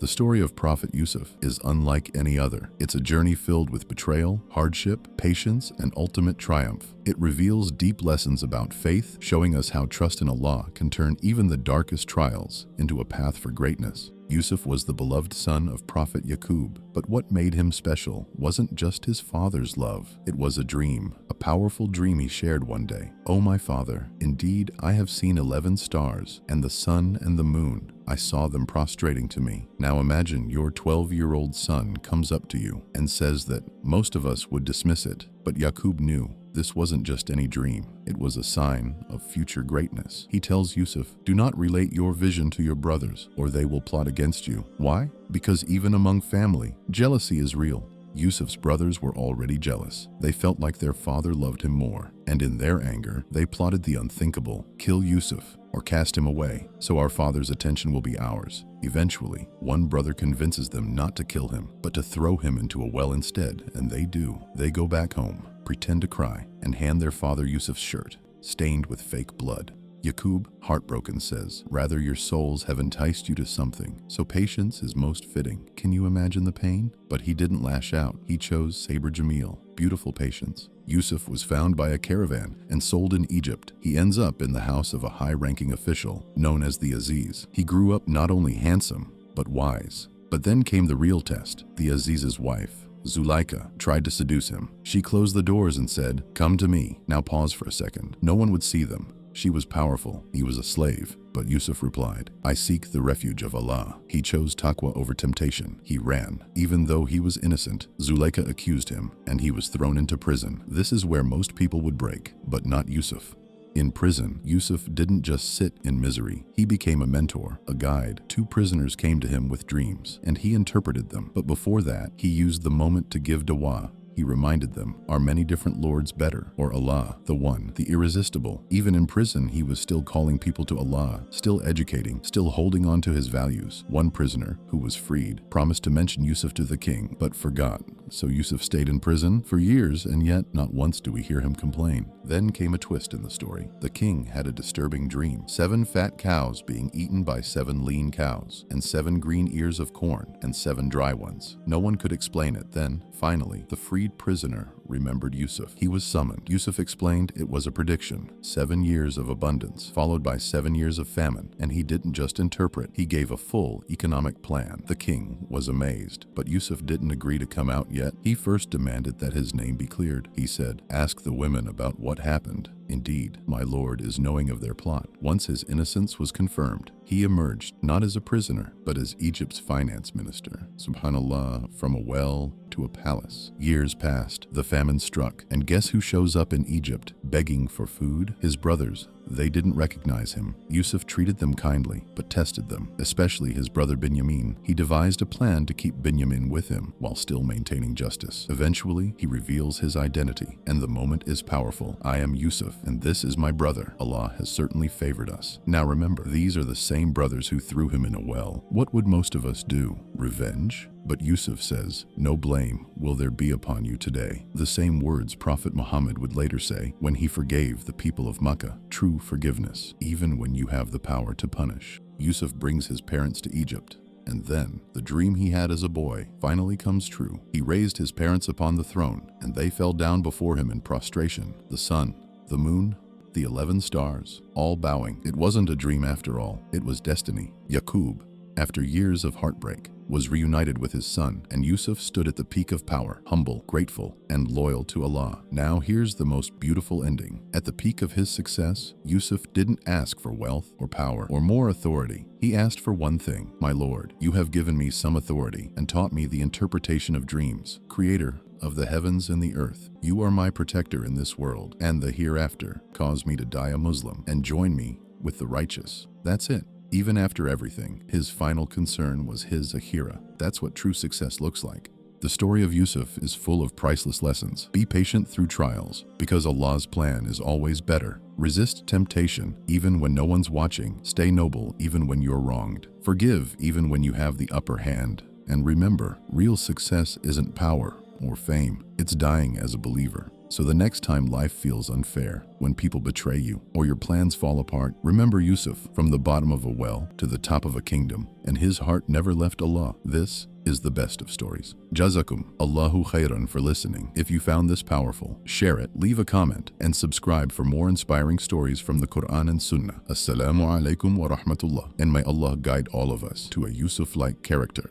The story of Prophet Yusuf is unlike any other. It's a journey filled with betrayal, hardship, patience, and ultimate triumph. It reveals deep lessons about faith, showing us how trust in Allah can turn even the darkest trials into a path for greatness. Yusuf was the beloved son of Prophet Yaqub, but what made him special wasn't just his father's love. It was a dream, a powerful dream he shared one day. "Oh, my father, indeed I have seen 11 stars, and the sun and the moon. I saw them prostrating to me." Now imagine your 12-year-old son comes up to you and says that. Most of us would dismiss it, but Yaqub knew this wasn't just any dream. It was a sign of future greatness. He tells Yusuf, "Do not relate your vision to your brothers, or they will plot against you." Why? Because even among family, jealousy is real. Yusuf's brothers were already jealous. They felt like their father loved him more, and in their anger, they plotted the unthinkable: kill Yusuf or cast him away, so our father's attention will be ours. Eventually, one brother convinces them not to kill him, but to throw him into a well instead, and they do. They go back home, pretend to cry, and hand their father Yusuf's shirt, stained with fake blood. Yaqub, heartbroken, says, "Rather your souls have enticed you to something, so patience is most fitting." Can you imagine the pain? But he didn't lash out. He chose Sabr Jamil, beautiful patience. Yusuf was found by a caravan and sold in Egypt. He ends up in the house of a high-ranking official known as the Aziz. He grew up not only handsome, but wise. But then came the real test. The Aziz's wife, Zuleika, tried to seduce him. She closed the doors and said, "Come to me." Now pause for a second. No one would see them. She was powerful. He was a slave. But Yusuf replied, "I seek the refuge of Allah." He chose taqwa over temptation. He ran. Even though he was innocent, Zuleika accused him, and he was thrown into prison. This is where most people would break, but not Yusuf. In prison, Yusuf didn't just sit in misery. He became a mentor, a guide. 2 prisoners came to him with dreams, and he interpreted them. But before that, he used the moment to give dawah. He reminded them, "Are many different lords better? Or Allah, the one, the irresistible?" Even in prison, he was still calling people to Allah, still educating, still holding on to his values. One prisoner, who was freed, promised to mention Yusuf to the king, but forgot. So Yusuf stayed in prison for years, and yet not once do we hear him complain. Then came a twist in the story. The king had a disturbing dream. 7 fat cows being eaten by 7 lean cows, and 7 green ears of corn, and 7 dry ones. No one could explain it. Then, finally, the freed prisoner remembered Yusuf. He was summoned. Yusuf explained it was a prediction. 7 years of abundance, followed by 7 years of famine. And he didn't just interpret, he gave a full economic plan. The king was amazed, but Yusuf didn't agree to come out yet. He first demanded that his name be cleared. He said, "Ask the women about what happened. Indeed, my lord is knowing of their plot." Once his innocence was confirmed, he emerged not as a prisoner, but as Egypt's finance minister. Subhanallah, from a well to a palace. Years passed, the famine struck, and guess who shows up in Egypt, begging for food? His brothers. They didn't recognize him. Yusuf treated them kindly, but tested them, especially his brother Binyamin. He devised a plan to keep Binyamin with him while still maintaining justice. Eventually, he reveals his identity, and the moment is powerful. "I am Yusuf, and this is my brother. Allah has certainly favored us." Now remember, these are the same brothers who threw him in a well. What would most of us do? Revenge? But Yusuf says, "No blame will there be upon you today." The same words Prophet Muhammad would later say when he forgave the people of Makkah. True forgiveness, even when you have the power to punish. Yusuf brings his parents to Egypt. And then, the dream he had as a boy finally comes true. He raised his parents upon the throne, and they fell down before him in prostration. The sun, the moon, the 11 stars, all bowing. It wasn't a dream after all. It was destiny. Yaqub, after years of heartbreak, was reunited with his son, and Yusuf stood at the peak of power, humble, grateful, and loyal to Allah. Now here's the most beautiful ending. At the peak of his success, Yusuf didn't ask for wealth or power or more authority. He asked for one thing: "My Lord, you have given me some authority and taught me the interpretation of dreams. Creator of the heavens and the earth, you are my protector in this world and the hereafter. Cause me to die a Muslim and join me with the righteous." That's it. Even after everything, his final concern was his akhirah. That's what true success looks like. The story of Yusuf is full of priceless lessons. Be patient through trials, because Allah's plan is always better. Resist temptation, even when no one's watching. Stay noble, even when you're wronged. Forgive, even when you have the upper hand. And remember, real success isn't power or fame. It's dying as a believer. So the next time life feels unfair, when people betray you or your plans fall apart, remember Yusuf, from the bottom of a well to the top of a kingdom, and his heart never left Allah. This is the best of stories. Jazakum, Allahu Khairan, for listening. If you found this powerful, share it, leave a comment, and subscribe for more inspiring stories from the Quran and Sunnah. Assalamu Alaikum wa Rahmatullah, and may Allah guide all of us to a Yusuf-like character.